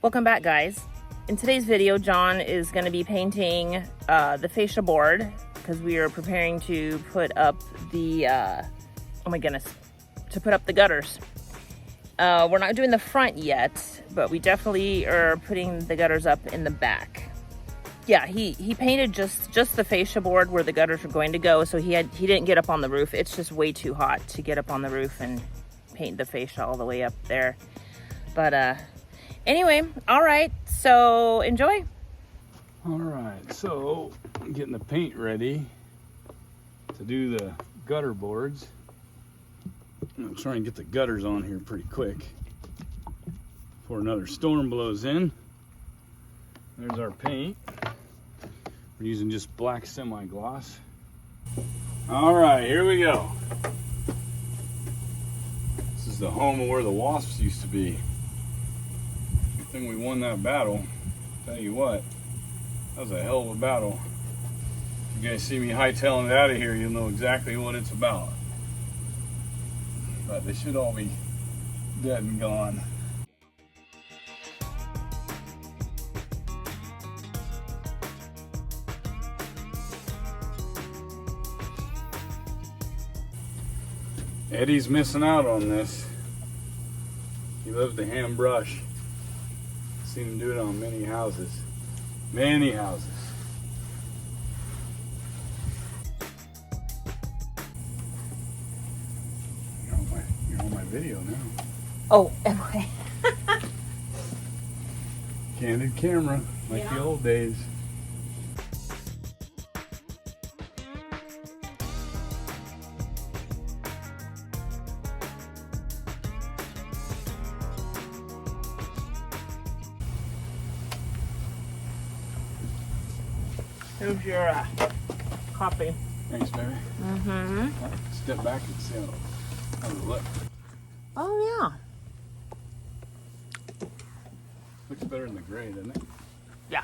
Welcome back, guys. In today's video, John is going to be painting the fascia board because we are preparing to put up the, oh my goodness, to put up the gutters. We're not doing the front yet, but we definitely are putting the gutters up in the back. Yeah, he painted just the fascia board where the gutters are going to go, so he didn't get up on the roof. It's just way too hot to get up on the roof and paint the fascia all the way up there. But anyway, all right, so enjoy. All right, so I'm getting the paint ready to do the gutter boards. I'm trying to get the gutters on here pretty quick before another storm blows in. There's our paint. We're using just black semi-gloss. All right, here we go. This is the home of where the wasps used to be. Good thing we won that battle. Tell you what, that was a hell of a battle. If you guys see me hightailing it out of here, you'll know exactly what it's about. But they should all be dead and gone. Eddie's missing out on this. He loves the hand brush. Seen him do it on many houses. Many houses. You're on my video now. Oh, am I? Candid camera, like the old days. Here's your copy. Thanks, baby. Mm-hmm. Step back and see how it looks. Oh, yeah. Looks better than the gray, doesn't it? Yeah.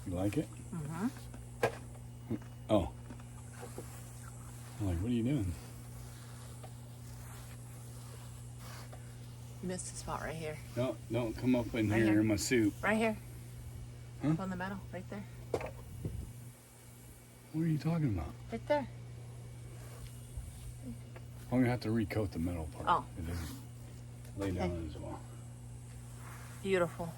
You like it? Mm-hmm. Oh. I'm like, what are you doing? You missed a spot right here. No, don't come up in Right here here. in my soup. Right here. Huh? On the metal, right there. What are you talking about? Right there. I'm gonna have to recoat the metal part. Oh. It doesn't lay down as well. Beautiful.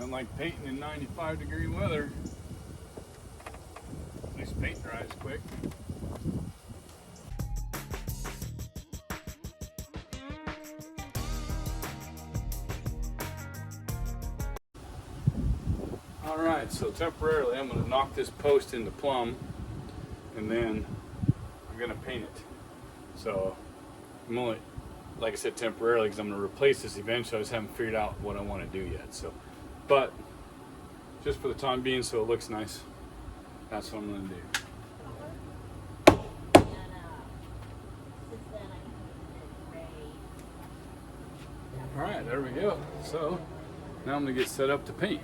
Unlike painting in 95-degree weather, at least paint dries quick. All right, so temporarily I'm going to knock this post into plumb, and then I'm going to paint it. So I'm only, like I said, temporarily, because I'm going to replace this eventually. I just haven't figured out what I want to do yet. So, but just for the time being, so it looks nice, that's what I'm going to do. All right, there we go. So now I'm going to get set up to paint.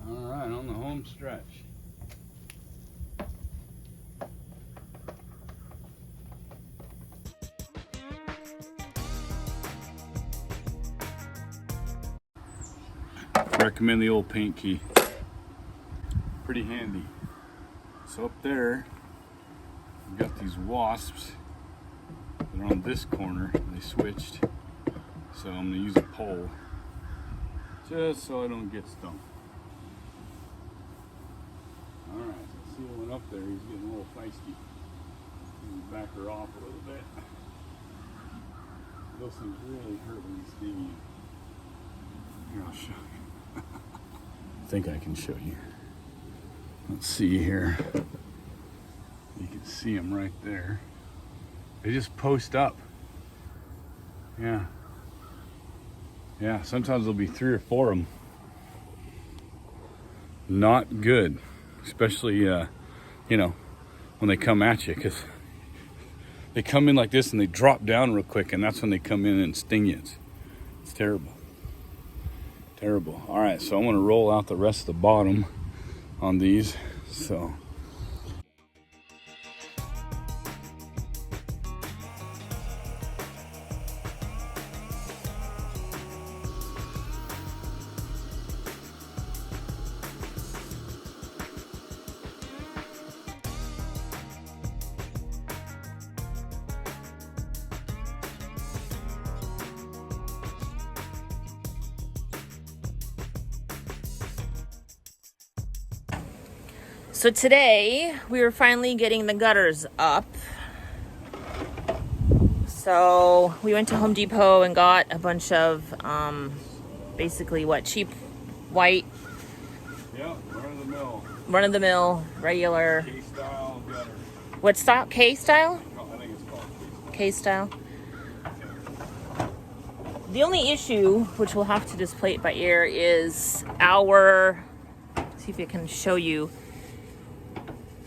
All right, on the home stretch. Recommend the old paint key. Pretty handy. So up there, we've got these wasps. They're on this corner. They switched. So I'm gonna use a pole just so I don't get stung. All right, so Seal went up there. He's getting a little feisty. Back her off a little bit. Those things really hurt when you sting you. Here, I'll show you. I think I can show you. Let's see here. You can see them right there. They just post up. Yeah. Yeah, sometimes there'll be 3 or 4 of them. Not good, especially, you know, when they come at you, because they come in like this and they drop down real quick, and that's when they come in and sting you. It's terrible. Terrible. All right, so I'm going to roll out the rest of the bottom on these. So. So today we were finally getting the gutters up. So we went to Home Depot and got a bunch of basically cheap white, Yeah, run-of-the-mill, regular. K-style gutter. What style? K-style? No, I think it's called K-style. The only issue, which we'll have to just play it by ear, is our, see if I can show you,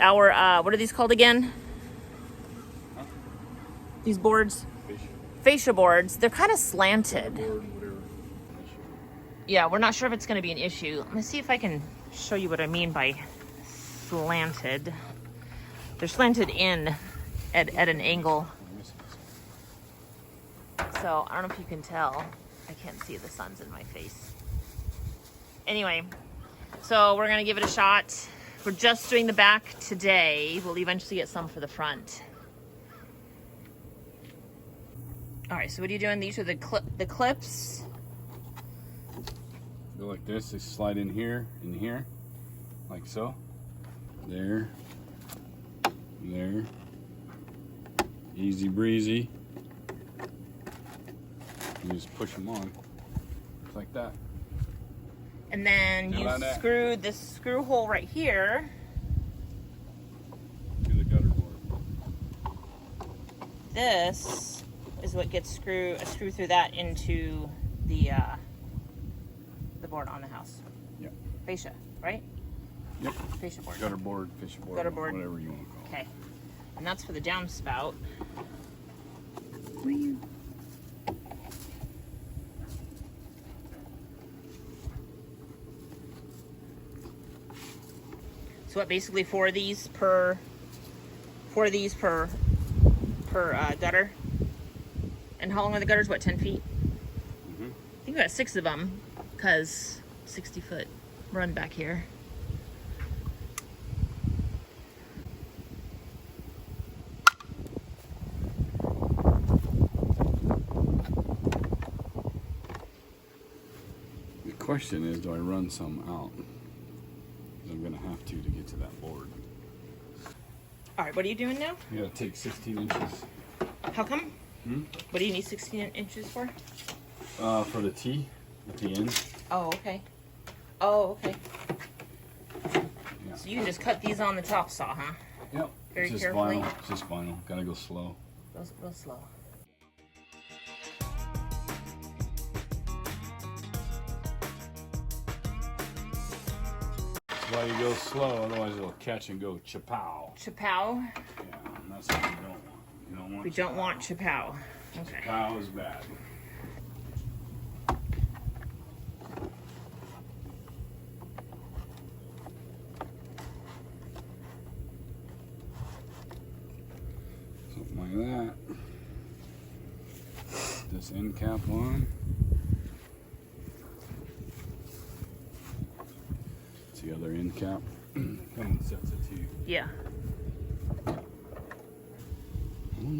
our, what are these called again? Huh? These boards? Fascia. Fascia boards. They're kind of slanted. Board, whatever. Yeah, we're not sure if it's going to be an issue. Let me see if I can show you what I mean by slanted. They're slanted in at an angle. So I don't know if you can tell. I can't see, the sun's in my face. Anyway, so we're going to give it a shot. We're just doing the back today. We'll eventually get some for the front. All right, so what are you doing? These are the clips. Go like this. They slide in here, like so. There. There. Easy breezy. You just push them on, just like that. And then you screw this screw hole right here. To the gutter board. This is what gets a screw through that into the board on the house. Yep. Fascia, right? Yep. Fascia board. Gutter board, fascia board, Gutter board. whatever you want to call it. Okay. And that's for the downspout. So what, basically four of these per gutter? And how long are the gutters? What, 10 feet? Mm-hmm. I think we got 6 of them, because 60-foot run back here. The question is, do I run some out? I'm gonna have to get to that board. All right, what are you doing now? You gotta take 16 inches. How come? Hmm? What do you need 16 inches for? For the T at the end. Oh, okay. Oh, okay. Yeah. So you can just cut these on the chop saw, huh? Yep. Very it's just carefully. vinyl. It's just vinyl. Gotta go slow. Real slow. That's why you go slow, otherwise it'll catch and go chapow. Chapow? Yeah, and that's what you don't want. You don't want. We don't want chapow. Okay. Chapow is bad. Something like that. This end cap on. It's the other end cap. Come in sets of 2. Yeah.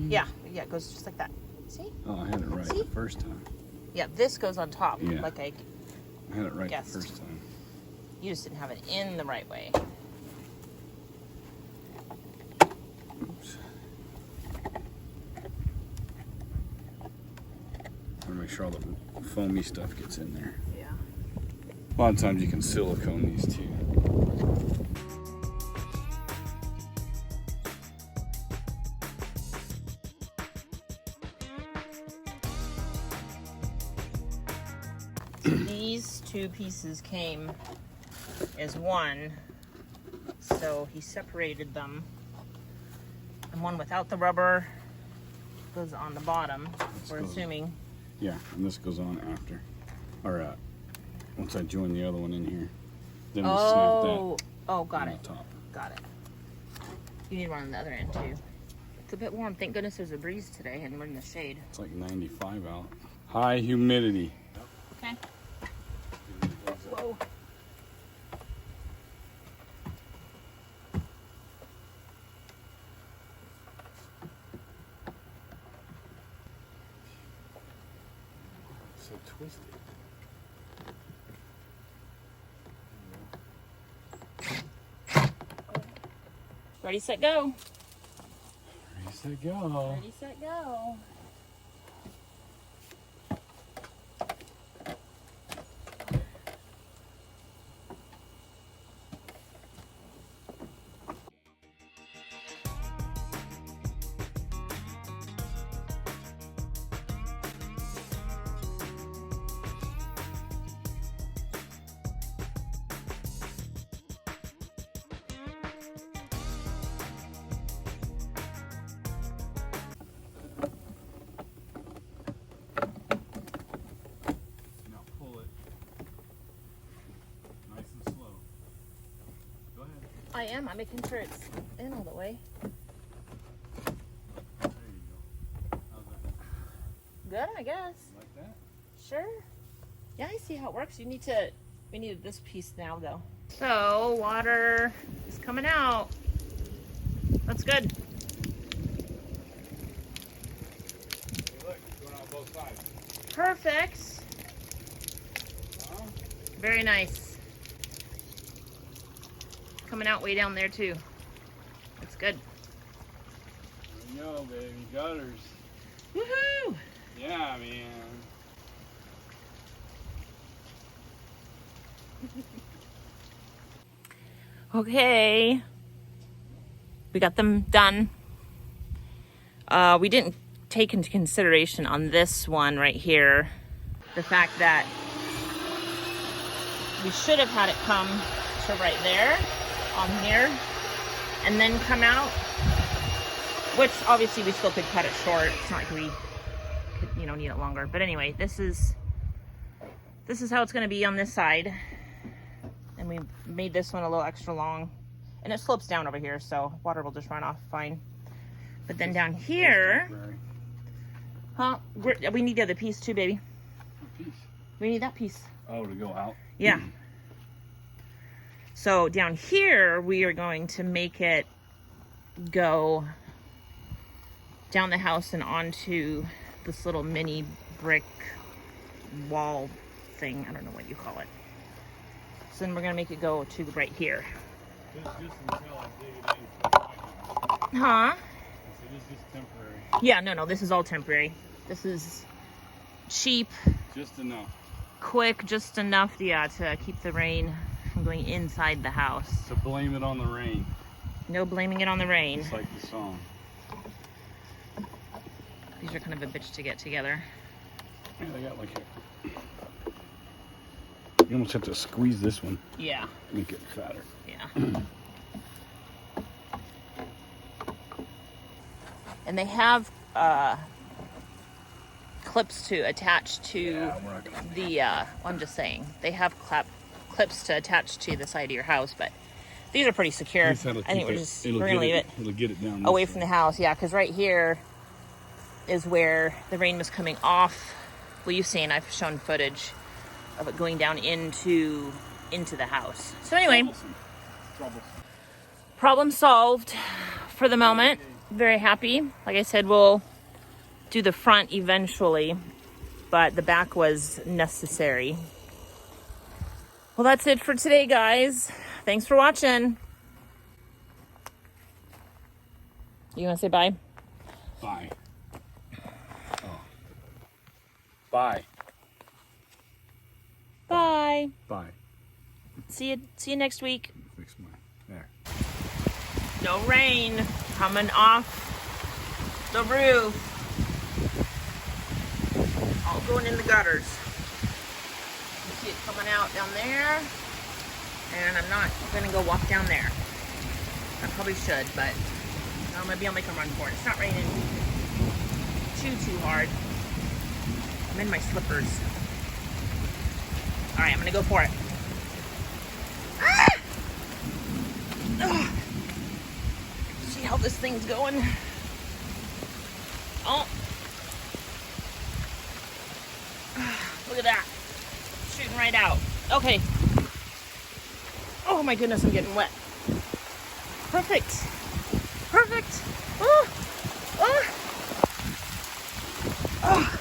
Yeah, it goes just like that. See? Oh, I had it right See? the first time. Yeah, this goes on top, Yeah. like I had it right guessed. the first time. You just didn't have it in the right way. Oops. I want to make sure all the foamy stuff gets in there. Yeah. A lot of times you can silicone these too. So these two pieces came as one, so he separated them. And one without the rubber goes on the bottom, we're assuming. Yeah, and this goes on after. Or once I join the other one in here. Then we snap that. Oh, got it. Top. Got it. You need one on the other end too. It's a bit warm. Thank goodness there's a breeze today and we're in the shade. It's like 95 out. High humidity. Okay. Whoa. So twisted. Ready, set, go. Ready, set, go. Ready, set, go. I am. I'm making sure it's in all the way. There you go. How's that? Good, I guess. Like that? Sure. Yeah, I see how it works. We need this piece now, though. So, water is coming out. That's good. Hey, look, it's going out both sides. Perfect. Huh? Very nice. Coming out way down there, too. That's good. There you go, baby. Gutters. Woohoo! Yeah, man. Okay. We got them done. We didn't take into consideration on this one right here the fact that we should have had it come to right there on here and then come out, which obviously we still could cut it short. It's not like we could, need it longer. But anyway, this is how it's going to be on this side. And we made this one a little extra long, and it slopes down over here, so water will just run off fine. But then down here, we need the other piece too, baby. What piece? We need that piece. Oh, to go out? Yeah. So down here, we are going to make it go down the house and onto this little mini brick wall thing. I don't know what you call it. So then we're going to make it go to right here. Just until I dig it in. Huh? It is just temporary. Yeah, no, this is all temporary. This is cheap. Just enough. Quick, just enough, yeah, to keep the rain from going inside the house. To blame it on the rain. No blaming it on the rain. Just like the song. These are kind of a bitch to get together. Yeah, they got like a... You almost have to squeeze this one. Yeah. Make it fatter. Yeah. And they have clips to attach to the, I'm just saying, they have clips to attach to the side of your house, but these are pretty secure. I think we're gonna leave it It'll get it down away from the house. Yeah, because right here is where the rain was coming off. Well, you've seen, I've shown footage of it going down into the house. So anyway, problem solved for the moment. Very happy. Like I said, we'll do the front eventually, but the back was necessary. Well, that's it for today, guys. Thanks for watching. You want to say bye? Bye. Oh. Bye. Bye. Bye. See you next week. Fix mine. There. No rain coming off the roof. All going in the gutters. see it coming out down there. And I'm not gonna go walk down there. I probably should, but maybe I'll make a run for it. It's not raining too hard. I'm in my slippers. All right, I'm gonna go for it. Ah! See how this thing's going? Oh. Look at that. Shooting right out. Okay. Oh my goodness, I'm getting wet. Perfect. Perfect. Oh. Oh. Oh.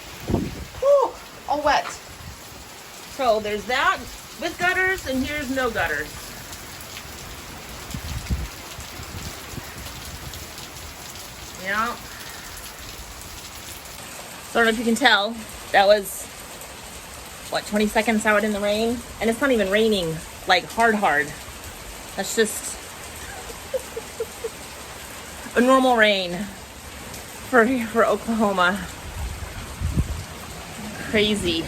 Whew. All wet. So there's that with gutters, and here's no gutters. Yeah. I don't know if you can tell. That was, what, 20 seconds out in the rain? And it's not even raining, like, hard. That's just a normal rain for Oklahoma. Crazy.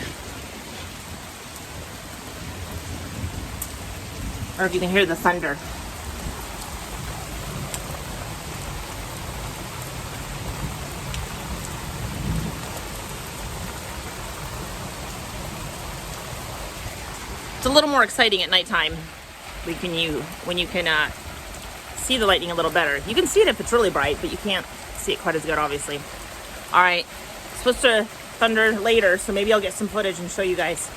Or if you can hear the thunder. It's a little more exciting at nighttime when you can see the lightning a little better. You can see it if it's really bright, but you can't see it quite as good, obviously. All right, it's supposed to thunder later, so maybe I'll get some footage and show you guys.